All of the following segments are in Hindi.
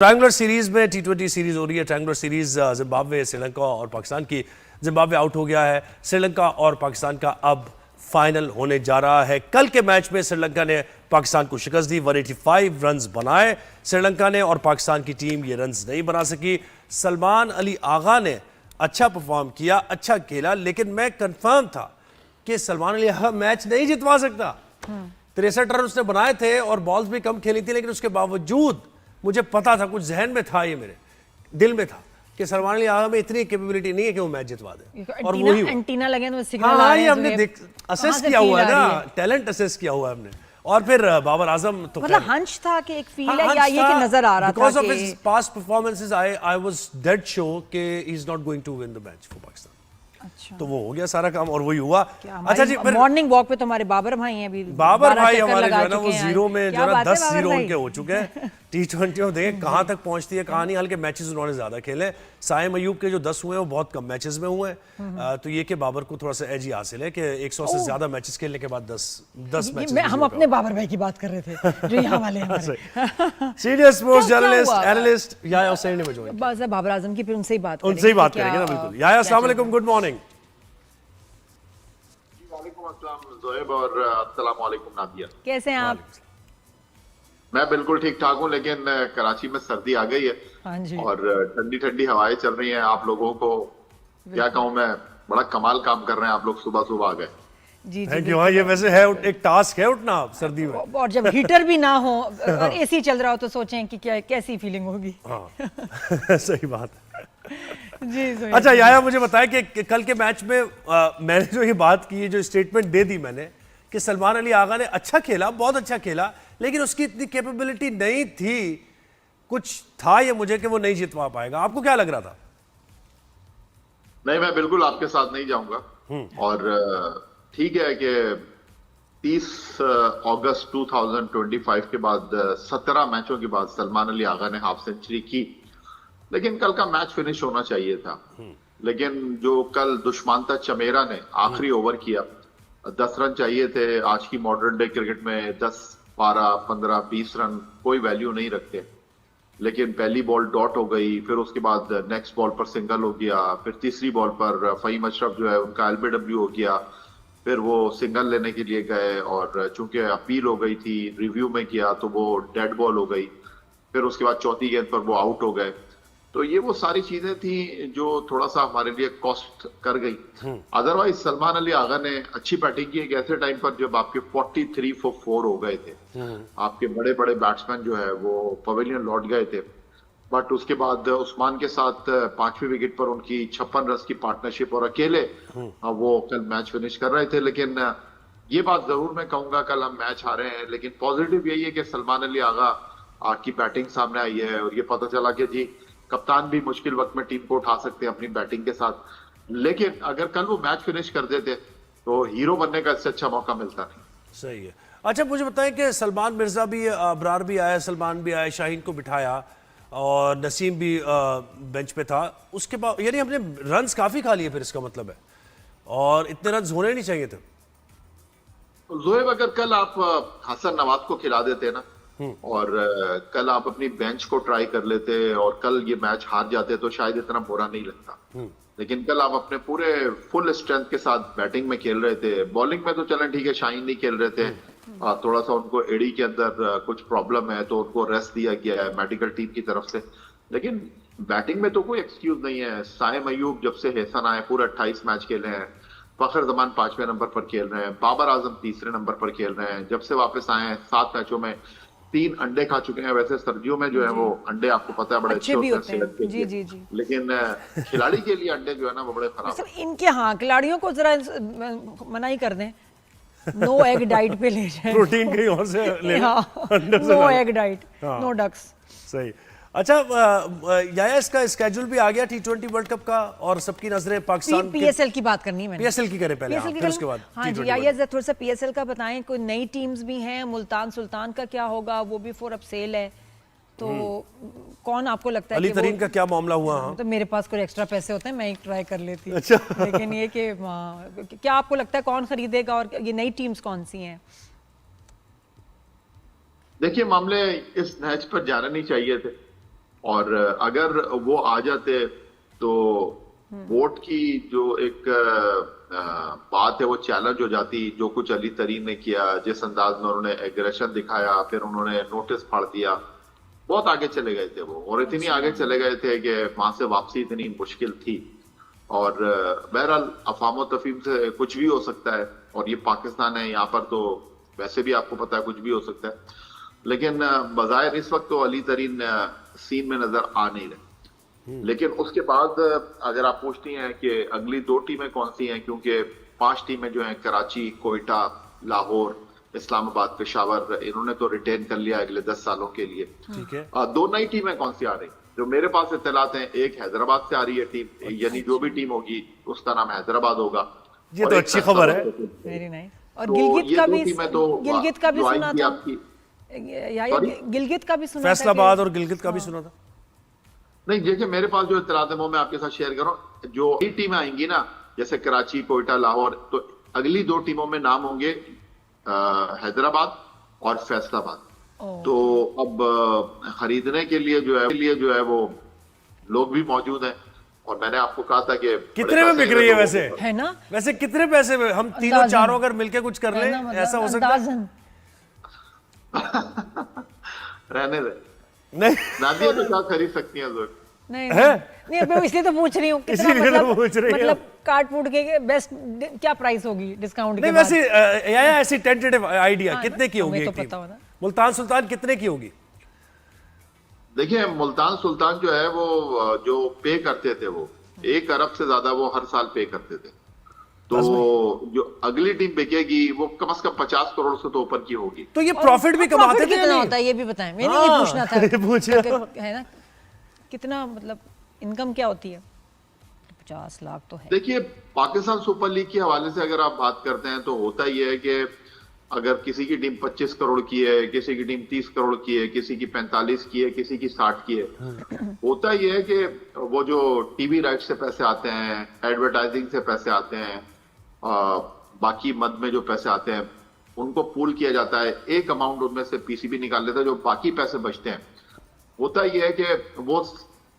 ट्रायंगुलर सीरीज में टी20 सीरीज हो रही है। ट्रायंगुलर सीरीज जिम्बाब्वे, श्रीलंका और पाकिस्तान की। जिम्बाब्वे आउट हो गया है। श्रीलंका और पाकिस्तान का अब फाइनल होने जा रहा है। कल के मैच में श्रीलंका ने पाकिस्तान को शिकस्त दी, 185 रन्स बनाए श्रीलंका ने, और पाकिस्तान की टीम ये रन्स नहीं बना सकी। सलमान अली आगा ने अच्छा परफॉर्म किया, अच्छा खेला, लेकिन मैं कंफर्म था कि सलमान अली आगा मैच नहीं जितवा सकता। 63 रन उसने बनाए थे और बॉल्स भी कम खेली थी, लेकिन उसके बावजूद मुझे पता था, कुछ जहन में था, ये मेरे दिल में था कि सलमान अली आगा में इतनी कैपेबिलिटी नहीं है कि वो मैच जितवा दे। और वही एंटीना लगे तो सिग्नल हाँ, ये हमने असेस किया हुआ है ना, टैलेंट असेस किया हुआ है हमने। और फिर बाबर आजम तो मतलब हंच था कि एक फील है या ये कि नजर आ रहा था because of his past performances I was dead sure कि he is not going to win the match for Pakistan. अच्छा, तो वो हो गया सारा काम और वही हुआ। अच्छा जी, फिर मॉर्निंग वॉक पे तो हमारे बाबर भाई हैं, अभी बाबर भाई हमारे जो है ना वो जीरो में जो है ना 10 जीरो उनके हो चुके हैं। टी20 में देखें कहां तक पहुंचती है कहानी। हल्के मैचेस उन्होंने ज्यादा खेले। साइम अयूब के जो 10 हुए हैं वो बहुत कम मैचेस में हुए हैं। तो ये कि बाबर को थोड़ा सा एज ही हासिल है कि 100 से ज्यादा मैचेस खेलने के बाद 10 मैचेस। हम अपने बाबर भाई की बात कर रहे थे जो यहाँ वाले हैं, senior sports journalist analyst Yahya Hussain ने मुझे बस बाबर आजम की, फिर उनसे ही बात करेंगे ना। बिल्कुल याया, अस्सलाम वालेकुम, गुड मॉर्निंग। ज़ोएब और अस्सलाम वालेकुम नादिया, कैसे हैं आप? मैं बिल्कुल ठीक ठाक हूँ, लेकिन कराची में सर्दी आ गई है। हाँ जी। और ठंडी ठंडी हवाएं चल रही हैं। आप लोगों को क्या कहूँ मैं, बड़ा कमाल काम कर रहे हैं आप लोग, सुबह सुबह आ गए। जी थैंक यू। हाँ, ये वैसे है एक टास्क है उठना सर्दी में, और जब हीटर भी ना हो और एसी चल रहा हो तो सोचें कि क्या कैसी फीलिंग होगी। हाँ सही बात है जी। अच्छा याया, मुझे बताएं कि कल के मैच में मैंने जो ये बात की, जो स्टेटमेंट दे दी मैंने कि सलमान अली आगा ने अच्छा खेला, बहुत अच्छा खेला, लेकिन उसकी इतनी कैपेबिलिटी नहीं थी, कुछ था ये मुझे कि वो नहीं जितवा पाएगा। आपको क्या लग रहा था? नहीं, मैं बिल्कुल आपके साथ नहीं जाऊंगा। और ठीक है कि 30 अगस्त 2025 के बाद 17 मैचों के बाद सलमान अली आगा ने हाफ सेंचुरी की, लेकिन कल का मैच फिनिश होना चाहिए था। लेकिन जो कल दुश्मंता चमेरा ने आखिरी ओवर किया, 10 रन चाहिए थे। आज की मॉडर्न डे क्रिकेट में 10, 12, 15, 20 रन कोई वैल्यू नहीं रखते, लेकिन पहली बॉल डॉट हो गई, फिर उसके बाद नेक्स्ट बॉल पर सिंगल हो गया, फिर तीसरी बॉल पर फहीम अशरफ जो है उनका एलबीडब्ल्यू हो गया, फिर वो सिंगल लेने के लिए गए और चूंकि अपील हो गई थी, रिव्यू में किया तो वो डेड बॉल हो गई। फिर उसके बाद चौथी गेंद पर वो आउट हो गए। तो ये वो सारी चीजें थी जो थोड़ा सा हमारे लिए कॉस्ट कर गई। अदरवाइज सलमान अली आगा ने अच्छी बैटिंग की एक ऐसे टाइम पर जब आपके 43 for 4 हो गए थे। आपके बड़े बड़े बैट्समैन जो है वो पवेलियन लौट गए थे, बट उसके बाद उस्मान के साथ 5वीं विकेट पर उनकी 56 रन की पार्टनरशिप और अकेले वो कल मैच फिनिश कर रहे थे। लेकिन ये बात जरूर मैं कहूंगा, कल हम मैच हारे हैं, लेकिन पॉजिटिव यही है कि सलमान अली आगा की बैटिंग सामने आई है और ये पता चला कि जी कप्तान भी मुश्किल वक्त में टीम को उठा सकते हैं अपनी बैटिंग के साथ। लेकिन अगर कल वो मैच फिनिश कर देते तो हीरो बनने का इससे अच्छा मौका मिलता नहीं। सही है। अच्छा, मुझे बताएं कि सलमान मिर्जा भी, अबरार भी आया, सलमान भी आया, शाहीन को बिठाया और नसीम भी बेंच पे था। उसके बाद यानी हमने रन्स काफी खा लिए, फिर इसका मतलब है, और इतने रन्स होने नहीं चाहिए थे। ज़ोएब, अगर कल आप हसन नवाज को खिला देते ना और कल आप अपनी बेंच को ट्राई कर लेते और कल ये मैच हार जाते तो शायद इतना बुरा नहीं लगता। लेकिन कल आप अपने पूरे फुल स्ट्रेंथ के साथ बैटिंग में खेल रहे थे। बॉलिंग में तो चलें ठीक है, शाहीन नहीं खेल रहे थे, थोड़ा सा उनको एडी के अंदर कुछ प्रॉब्लम है तो उनको रेस्ट दिया गया है मेडिकल टीम की तरफ से। लेकिन बैटिंग में तो कोई एक्सक्यूज नहीं है। साइम अयूब जब से हेसन आए पूरे 28 मैच खेले हैं, फखर जमान 5वें नंबर पर खेल रहे हैं, बाबर आजम 3रे नंबर पर खेल रहे हैं। जब से वापस आए हैं 7 मैचों में 3 अंडे खा चुके हैं। वैसे सर्दियों में जो है वो अंडे आपको पता है बड़े अच्छे होते हैं सेहत के लिए। जी। लेकिन खिलाड़ी के लिए अंडे जो है ना वो बड़े खराब हैं। इनके हाँ, खिलाड़ियों को जरा मना ही कर दें, नो एग डाइट पे ले जाए, प्रोटीन कहीं और से ले, no egg diet, no ducks. सही। अच्छा याया, इसका स्केड्यूल भी आ गया T20 वर्ल्ड कप का और सबकी नजरें पाकिस्तान पीएसएल की बात करनी है मैंने। पीएसएल की करें पहले, हाँ, फिर उसके बाद हाँ जी याया, थोड़ा सा पीएसएल का बताएं। कोई नई टीम्स भी हैं? मुल्तान सुल्तान का क्या होगा, वो भी फॉर अप सेल है, तो कौन आपको लगता है? अली तरीन का क्या मामला हुआ? हाँ, तो मेरे पास कोई एक्स्ट्रा पैसे होते हैं, मैं एक ट्राई कर लेती। अच्छा। लेकिन ये कि क्या आपको लगता है कौन खरीदेगा और ये नई टीम्स कौन सी हैं? देखिए, मामले इस मैच पर जाना नहीं चाहिए थे, और अगर वो आ जाते तो वोट की जो एक बात है वो चैलेंज हो जाती। जो कुछ अली तरीन ने किया, जिस अंदाज में उन्होंने एग्रेशन दिखाया, फिर उन्होंने नोटिस फाड़ दिया, बहुत आगे चले गए थे वो, और इतनी आगे चले गए थे कि वहां से वापसी इतनी मुश्किल थी। और बहरहाल अफवाह तफहीम से कुछ भी हो सकता है, और ये पाकिस्तान है, यहाँ पर तो वैसे भी आपको पता है कुछ भी हो सकता है। लेकिन बजाय इस वक्त तो अली तरीन सीन में नजर आ नहीं रहे। लेकिन उसके बाद अगर आप पूछती हैं कि अगली 2 टीमें कौन सी हैं, क्योंकि 5 टीमें जो हैं कराची, कोयटा, लाहौर, इस्लामाबाद, पेशावर, इन्होंने तो रिटेन कर लिया अगले 10 सालों के लिए। ठीक है। 2 नई टीमें कौन सी आ रही जो मेरे पास इत्तलात हैं, एक हैदराबाद से आ रही है टीम, यानी जो भी टीम होगी उसका नाम हैदराबाद होगा। ये तो अच्छी खबर है। Very nice. और तो गिलगित ये का 2 भी, टीमें तो गिलगित का भी जो सुना आएंगी था आपकी। या गिलगित का भी सुना था फैसलाबाद और गिलगित का भी सुना था। नहीं, देखिए मेरे पास जो इत्तलात है वो मैं आपके साथ शेयर कर रहा हूँ। जो नई टीमें आएंगी ना, जैसे कराची, कोयटा, लाहौर, तो अगली 2 टीमों में नाम होंगे हैदराबाद और फैसलाबाद। तो अब खरीदने के लिए जो है वो लोग भी मौजूद हैं। और मैंने आपको कहा था कि कितने में बिक रही है वैसे? है ना? वैसे कितने पैसे में हम तीनों चारों अगर मिलके कुछ कर ले, ऐसा हो सकता है? रहने दे, नहीं नादिया तो क्या खरीद सकती हैं ज़रूर। नहीं है? नहीं, मैं इसलिए तो पूछ रही हूँ कितना, इसीलिए तो पूछ रही हूँ। मतलब काट फूट के बेस्ट क्या प्राइस होगी डिस्काउंट के नहीं, बाद? वैसे या ऐसी टेंटेटिव आइडिया हाँ कितने ना, की होगी हमें एक तो टीम? पता हो ना। मुल्तान सुल्तान कितने की होगी? देखिए मुल्तान सुल्तान जो है वो जो पे करते थे वो 1 अरब से ज्यादा वो हर साल पे करते थे। तो जो अगली टीम बिकेगी वो कम से कम 50 करोड़ से तो ऊपर की होगी। तो ये प्रॉफिट भी कमाते प्रॉफिट थे कितना नहीं? होता है ये भी बताएं, मैंने ये हाँ, पूछना था। ये पूछिए। है ना, कितना मतलब इनकम क्या होती है? 50 लाख तो है। देखिए पाकिस्तान सुपर लीग के हवाले से अगर आप बात करते हैं तो होता ही है कि अगर किसी की टीम 25 करोड़ की है, किसी की टीम 30 करोड़ की है, किसी की 45 की है, किसी की 60 की है। होता ही है कि वो जो टीवी राइट से पैसे आते हैं, एडवर्टाइजिंग से पैसे आते हैं, बाकी मद में जो पैसे आते हैं उनको पूल किया जाता है। एक अमाउंट उनमें से पीसीबी निकाल लेता है, जो बाकी पैसे बचते हैं होता ही है कि वो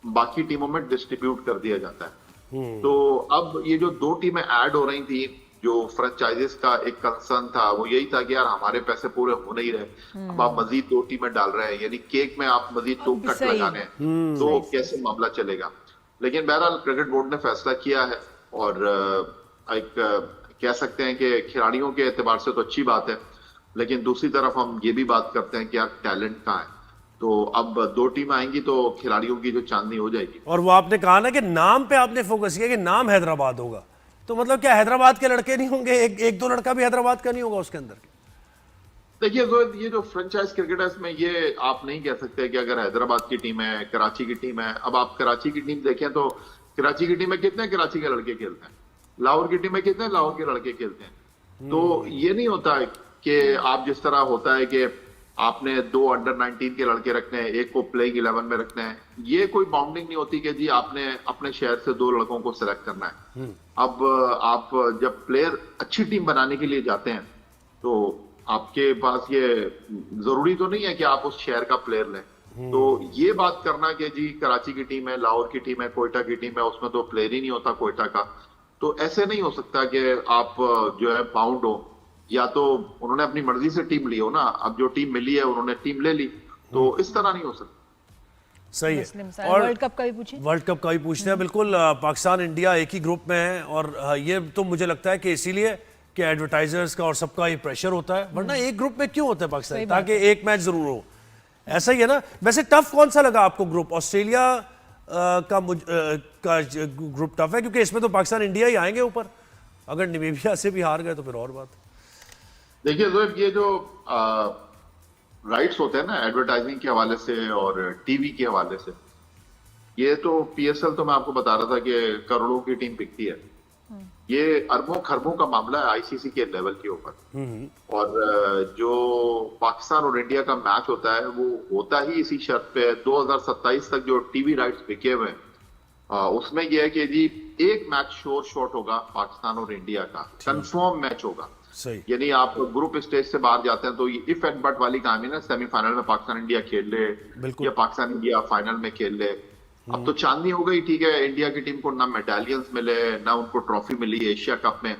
बाकी टीमों में डिस्ट्रीब्यूट कर दिया जाता है। तो अब ये जो 2 टीमें ऐड हो रही थी, जो फ्रेंचाइजीज का एक कंसर्न था वो यही था कि यार हमारे पैसे पूरे हो नहीं रहे, अब आप मजीद 2 टीमें डाल रहे हैं, यानी केक में आप मजीद 2 कट सही। लगाने हैं, तो कैसे मामला चलेगा। लेकिन बहरहाल क्रिकेट बोर्ड ने फैसला किया है, और एक कह सकते हैं कि खिलाड़ियों के एतबार से तो अच्छी बात है, लेकिन दूसरी तरफ हम ये भी बात करते हैं कि यार टैलेंट कहाँ है। तो अब 2 टीम आएंगी तो खिलाड़ियों की जो चांदनी हो जाएगी। और वो आपने कहा ना कि नाम पे आपने फोकस किया कि नाम हैदराबाद होगा, तो मतलब क्या हैदराबाद के लड़के नहीं होंगे? एक 2 लड़का भी हैदराबाद का नहीं होगा उसके अंदर? देखिए ये जो फ्रेंचाइज क्रिकेटर्स में ये आप नहीं कह सकते कि अगर हैदराबाद की टीम है, कराची की टीम है। अब आप कराची की टीम देखें तो कराची की टीम में कितने कराची के लड़के खेलते हैं, लाहौर की टीम में कितने लाहौर के लड़के खेलते हैं। तो ये नहीं होता है कि आप जिस तरह होता है कि आपने 2 अंडर 19 के लड़के रखने हैं, एक को प्लेइंग 11 में रखना है, ये कोई बाउंडिंग नहीं होती कि जी आपने अपने शहर से 2 लड़कों को सिलेक्ट करना है। अब आप जब प्लेयर अच्छी टीम बनाने के लिए जाते हैं तो आपके पास ये जरूरी तो नहीं है कि आप उस शहर का प्लेयर लें। तो ये बात करना कि जी कराची की टीम है, लाहौर की टीम है, कोयटा की टीम है, उसमें तो प्लेयर ही नहीं होता कोयटा का, तो ऐसे नहीं हो सकता कि आप जो है बाउंड हो। या तो उन्होंने अपनी मर्जी से टीम ली हो ना, अब जो टीम मिली है उन्होंने टीम ले ली, तो इस तरह नहीं हो सकता। सही मुस्लिम है। साहब, और वर्ल्ड कप का भी पूछे। वर्ल्ड कप का भी पूछते हैं। बिल्कुल, पाकिस्तान इंडिया एक ही ग्रुप में है, और ये तो मुझे लगता है कि इसीलिए कि एडवर्टाइजर्स का और सबका ये प्रेशर होता है, वरना एक ग्रुप में क्यों होता है पाकिस्तान? ताकि एक मैच जरूर हो, ऐसा ही है ना। वैसे टफ कौन सा लगा आपको ग्रुप? ऑस्ट्रेलिया का ग्रुप टफ है, क्योंकि इसमें तो पाकिस्तान इंडिया ही आएंगे ऊपर। अगर नामीबिया से भी हार गए तो फिर और बात। देखिए जोएब, ये जो राइट्स होते हैं ना एडवर्टाइजिंग के हवाले से और टीवी के हवाले से, ये तो पीएसएल तो मैं आपको बता रहा था कि करोड़ों की टीम बिकती है, ये अरबों खरबों का मामला है आईसीसी के लेवल के ऊपर। और जो पाकिस्तान और इंडिया का मैच होता है वो होता ही इसी शर्त पे 2027 तक जो टीवी राइट्स बिके हुए हैं, उसमें यह है कि जी एक मैच शोर शॉट होगा पाकिस्तान और इंडिया का, कंफर्म मैच होगा। सही। यानी आप ग्रुप स्टेज से बाहर जाते हैं तो ये इफ एंड बट वाली कहानी ना, सेमीफाइनल में पाकिस्तान इंडिया खेल ले बिल्कुल। या पाकिस्तान इंडिया फाइनल में खेल ले, अब तो चांदनी हो गई। ठीक है, इंडिया की टीम को ना मेडालियंस मिले ना उनको ट्रॉफी मिली एशिया कप में,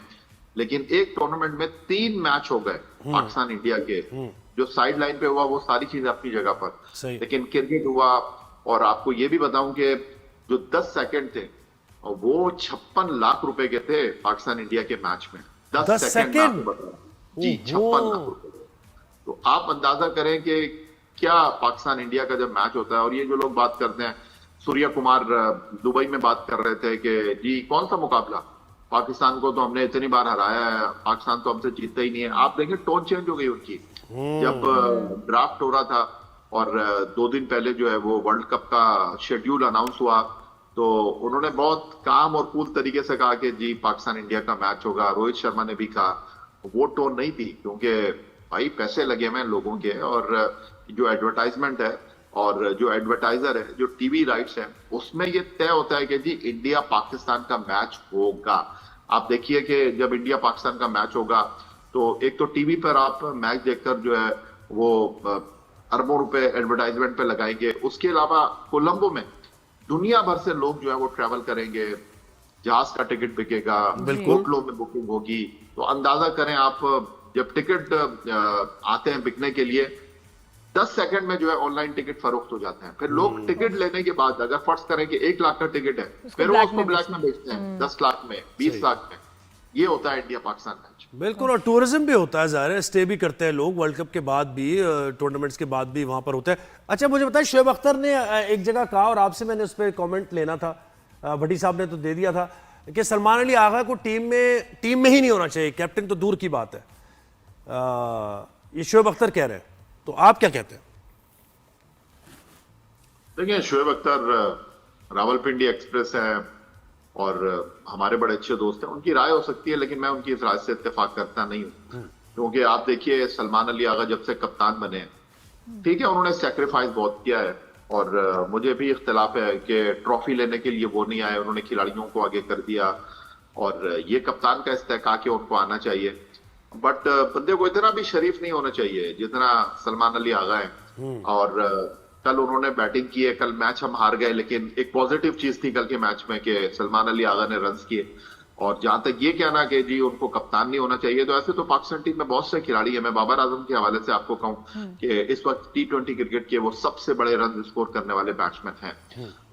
लेकिन एक टूर्नामेंट में 3 मैच हो गए पाकिस्तान इंडिया के। जो साइड लाइन पे हुआ वो सारी चीजें अपनी जगह पर, सही। लेकिन क्रिकेट हुआ। और आपको ये भी बताऊं कि जो 10 सेकंड थे और वो 56 लाख रुपए के थे पाकिस्तान इंडिया के मैच में। 10 सेकंड जी, 56 लाख रुपए। तो आप अंदाजा करें कि क्या पाकिस्तान इंडिया का जब मैच होता है, और ये जो लोग बात करते हैं, सूर्या कुमार दुबई में बात कर रहे थे कि जी कौन सा मुकाबला, पाकिस्तान को तो हमने इतनी बार हराया है, पाकिस्तान तो हमसे जीतता ही नहीं है। आप देखें टोन चेंज हो गई उनकी जब ड्राफ्ट हो रहा था और 2 दिन पहले जो है वो वर्ल्ड कप का शेड्यूल अनाउंस हुआ, तो उन्होंने बहुत काम और कूल तरीके से कहा कि जी पाकिस्तान इंडिया का मैच होगा। रोहित शर्मा ने भी कहा, वो टोन नहीं थी, क्योंकि भाई पैसे लगे हुए हैं लोगों के, और जो एडवर्टाइजमेंट है और जो एडवर्टाइजर है, जो टीवी राइट्स है, उसमें ये तय होता है कि जी इंडिया पाकिस्तान का मैच होगा। आप देखिए कि जब इंडिया पाकिस्तान का मैच होगा तो एक तो टीवी पर आप मैच देखकर जो है वो अरबों रुपए एडवर्टाइजमेंट पे लगाएंगे, उसके अलावा कोलंबो में दुनिया भर से लोग जो है वो ट्रैवल करेंगे, जहाज का टिकट बिकेगा, होटलों में बुकिंग होगी। तो अंदाजा करें आप, जब टिकट आते हैं बिकने के लिए 10 सेकंड में जो है ऑनलाइन टिकट फरोख्त हो जाते हैं। फिर लोग टिकट लेने के बाद अगर फर्ज करें कि 1 लाख का टिकट है, फिर वो उसको ब्लैक में बेचते हैं 10 लाख में, 20 लाख में। ये होता है इंडिया पाकिस्तान मैच। बिल्कुल, और टूरिज्म भी होता है, ज़ाहिर है स्टे भी करते हैं लोग, वर्ल्ड कप के बाद भी, टूर्नामेंट्स के बाद भी वहां पर होता है। अच्छा मुझे बताएं, शोएब अख्तर ने एक जगह कहा, और आपसे मैंने उस पर कॉमेंट लेना था, भट्टी साहब ने तो दे दिया था, कि सलमान अली आगा को टीम में ही नहीं होना चाहिए, कैप्टन तो दूर की बात है। ये शोएब अख्तर कह रहे हैं, तो आप क्या कहते हैं? देखिए, शोएब अख्तर रावलपिंडी एक्सप्रेस है और हमारे बड़े अच्छे दोस्त हैं, उनकी राय हो सकती है, लेकिन मैं उनकी इस राय से इत्तेफाक करता नहीं हूं। क्योंकि आप देखिए सलमान अली आगा जब से कप्तान बने, ठीक है उन्होंने सेक्रीफाइस बहुत किया है, और मुझे भी इख्तिलाफ है कि ट्रॉफी लेने के लिए वो नहीं आए, उन्होंने खिलाड़ियों को आगे कर दिया, और ये कप्तान का इस्तेहकाक है, उनको आना चाहिए। बट बंदे को इतना भी शरीफ नहीं होना चाहिए जितना सलमान अली आगा है। और कल उन्होंने बैटिंग की है, कल मैच हम हार गए, लेकिन एक पॉजिटिव चीज थी कल के मैच में कि सलमान अली आगा ने रन्स किए। और जहां तक ये कहना कि जी उनको कप्तान नहीं होना चाहिए, तो ऐसे तो पाकिस्तान टीम में बहुत से खिलाड़ी है। मैं बाबर आजम के हवाले से आपको कहूं कि इस वक्त T20 क्रिकेट के वो सबसे बड़े रन स्कोर करने वाले बैट्समैन हैं,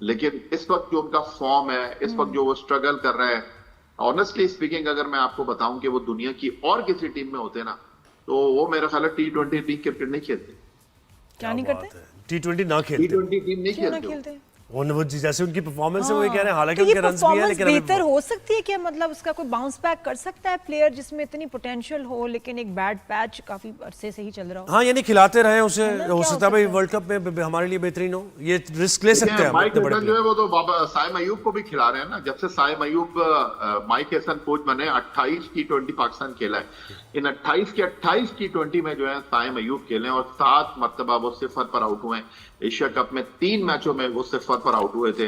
लेकिन इस वक्त जो उनका फॉर्म है, इस वक्त जो वो स्ट्रगल कर रहे हैं, ऑनेस्टली स्पीकिंग अगर मैं आपको बताऊं कि वो दुनिया की और किसी टीम में होते ना, तो वो मेरा ख्याल है T20 क्रिकेट नहीं खेलते। क्या नहीं करते? T20 ना खेलते, T20 टीम नहीं क्यों ना खेलते। खेलते? वो जैसे उनकी परफॉर्मेंस है वो ये कह रहे हैं, हालांकि तो ये उनके रन्स भी हैं, लेकिन बेहतर हो सकती है क्या? मतलब उसका कोई बाउंस बैक कर सकता है प्लेयर जिसमें इतनी पोटेंशियल हो, लेकिन एक बैड पैच काफी अरसे से ही चल रहा हो? हाँ, यानी खिलाते रहे उसे, है ना, हो क्या सकता है हो भाई सकता है? वर्ल्ड कप में हमारे लिए बेहतरीन हो, ये रिस्क ले सकते हैं हम माइक इतने बड़े हसन जो player। है वो तो बाबा साइम अयूब को भी खिला रहे हैं ना। जब से साइम अयूब माइक हसन कोच बने, 28 T20 पाकिस्तान खेला है। इन 28 के 28 T20 में जो है साइम अयूब खेले और 7 मरतबा वो 0 पर आउट हुए। एशिया कप में 3 मैचों में वो 0 पर आउट हुए थे।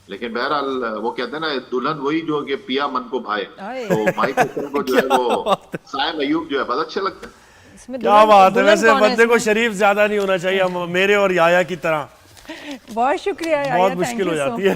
लेकिन बहरहाल वो कहते हैं ना, दुल्हन वही जो कि पिया मन को भाए। तो माइक हसन को जो है वो साइम अयूब जो है बहुत अच्छे लगते हैं। इसमें क्या बात है, दुल्हन वैसे कौन है बंदे को इसमें? शरीफ ज्यादा नहीं होना चाहिए, हम मेरे और याया की तरह बहुत शुक्रिया याया, बहुत thank मुश्किल you हो so जाती है।